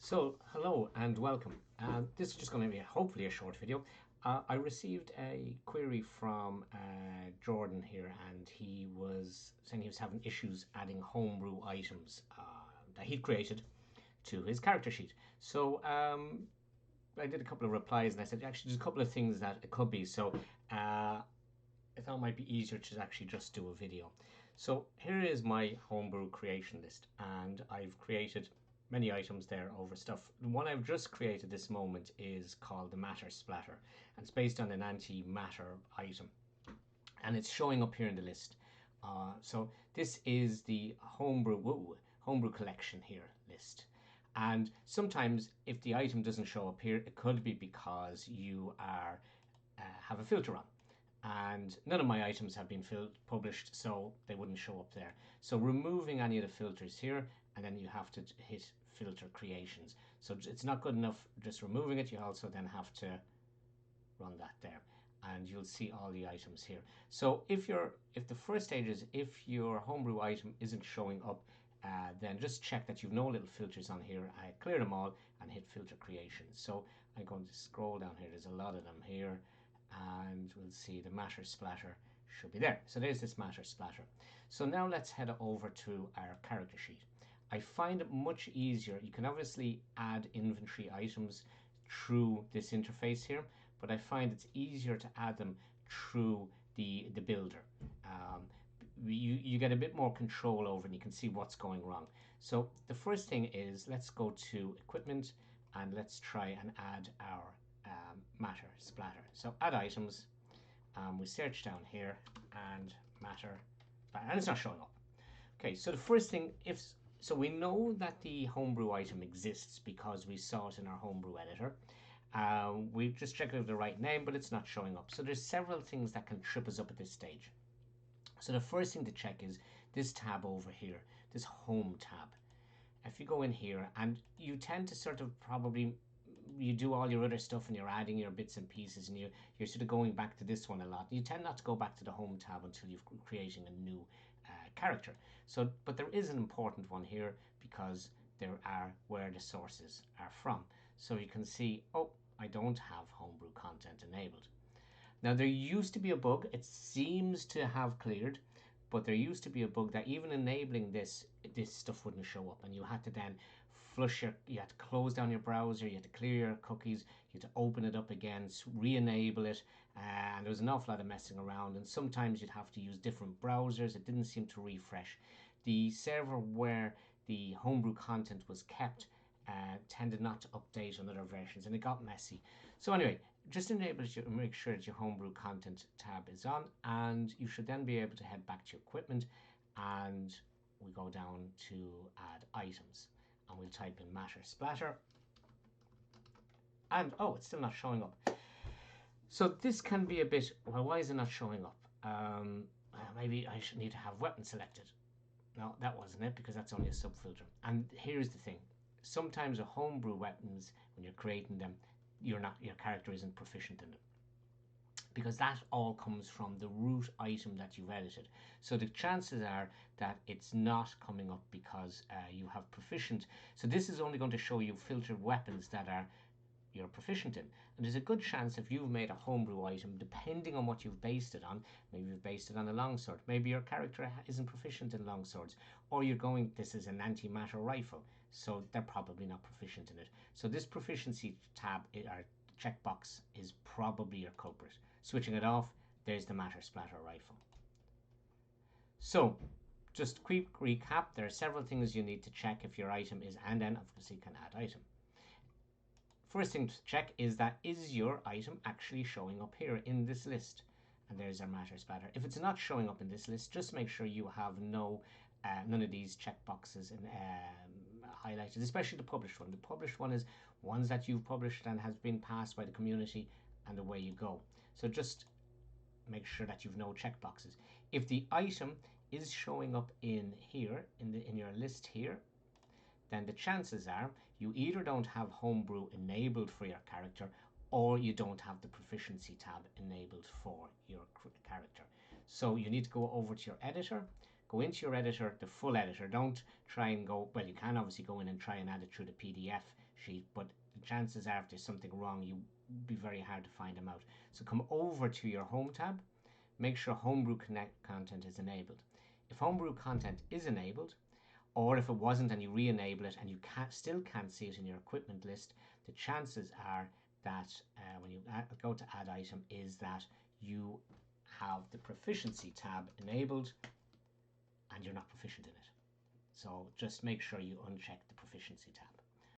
So, hello and welcome. This is just going to be hopefully a short video. I received a query from Jordan here, and he was saying he was having issues adding homebrew items that he'd created to his character sheet. So, I did a couple of replies and I said, actually, there's a couple of things that it could be. So, I thought it might be easier to actually just do a video. So here is my homebrew creation list, and I've created many items there over stuff. The one I've just created this moment is called the Matter Splatter, and it's based on an anti-matter item, and it's showing up here in the list. So this is the homebrew collection here list. And sometimes if the item doesn't show up here, it could be because you are have a filter on, and none of my items have been published, so they wouldn't show up there. So removing any of the filters here, and then you have to hit filter creations. So it's not good enough just removing it, you also then have to run that there, and you'll see all the items here. So if the first stage is if your homebrew item isn't showing up, then just check that you've no little filters on here. I clear them all and hit filter creations. So I'm going to scroll down here, there's a lot of them here, and we'll see the matter splatter should be there. So there's this matter splatter. So now let's head over to our character sheet. I find it much easier. You can obviously add inventory items through this interface here, but I find it's easier to add them through the builder. You get a bit more control over, and you can see what's going wrong. So the first thing is, let's go to equipment and let's try and add our matter splatter. So add items, we search down here and matter, and it's not showing up. Okay, so the first thing, so we know that the homebrew item exists because we saw it in our homebrew editor. We've just checked out the right name, but it's not showing up. So there's several things that can trip us up at this stage. So the first thing to check is this tab over here, this home tab. If you go in here, and you tend to sort of probably, you do all your other stuff and you're adding your bits and pieces, and you're sort of going back to this one a lot. You tend not to go back to the home tab until you're creating a new character. So, but there is an important one here because there are where the sources are from. So you can see, oh, I don't have homebrew content enabled. Now there used to be a bug, it seems to have cleared, but there used to be a bug that even enabling this stuff wouldn't show up, and you had to then you had to close down your browser, you had to clear your cookies, you had to open it up again, re-enable it, and there was an awful lot of messing around, and sometimes you'd have to use different browsers. It didn't seem to refresh. The server where the homebrew content was kept tended not to update on other versions, and it got messy. So anyway, just enable you, make sure that your homebrew content tab is on, and you should then be able to head back to your equipment, and we go down to add items, and we'll type in matter splatter, and oh, it's still not showing up. So this can be a bit, well, why is it not showing up? Maybe I should need to have weapon selected. No, that wasn't it, because that's only a subfilter. And here's the thing, sometimes a homebrew weapons, when you're creating them, your character isn't proficient in them, because that all comes from the root item that you've edited. So the chances are that it's not coming up because you have proficient. So this is only going to show you filtered weapons that you're proficient in. And there's a good chance if you've made a homebrew item, depending on what you've based it on, maybe you've based it on a longsword, maybe your character isn't proficient in longswords, or you're going, this is an anti-matter rifle, so they're probably not proficient in it. So this proficiency tab or checkbox is probably your culprit. Switching it off, there's the matter splatter rifle. So just quick recap, there are several things you need to check if your item is, and then obviously you can add item. First thing to check is that, is your item actually showing up here in this list? And there's our matter splatter. If it's not showing up in this list, just make sure you have none of these checkboxes highlighted, especially the published one. The published one is ones that you've published and has been passed by the community, and away you go. So just make sure that you've no checkboxes. If the item is showing up in here, in your list here, then the chances are you either don't have homebrew enabled for your character, or you don't have the proficiency tab enabled for your character. So you need to go over to your editor, go into your editor, the full editor. Don't try and go, well, you can obviously go in and try and add it through the PDF sheet, but the chances are if there's something wrong, you be very hard to find them out. So come over to your Home tab, make sure Homebrew Connect content is enabled. If Homebrew content is enabled, or if it wasn't and you re-enable it and you still can't see it in your equipment list, the chances are that when you go to add item is that you have the proficiency tab enabled and you're not proficient in it. So just make sure you uncheck the proficiency tab.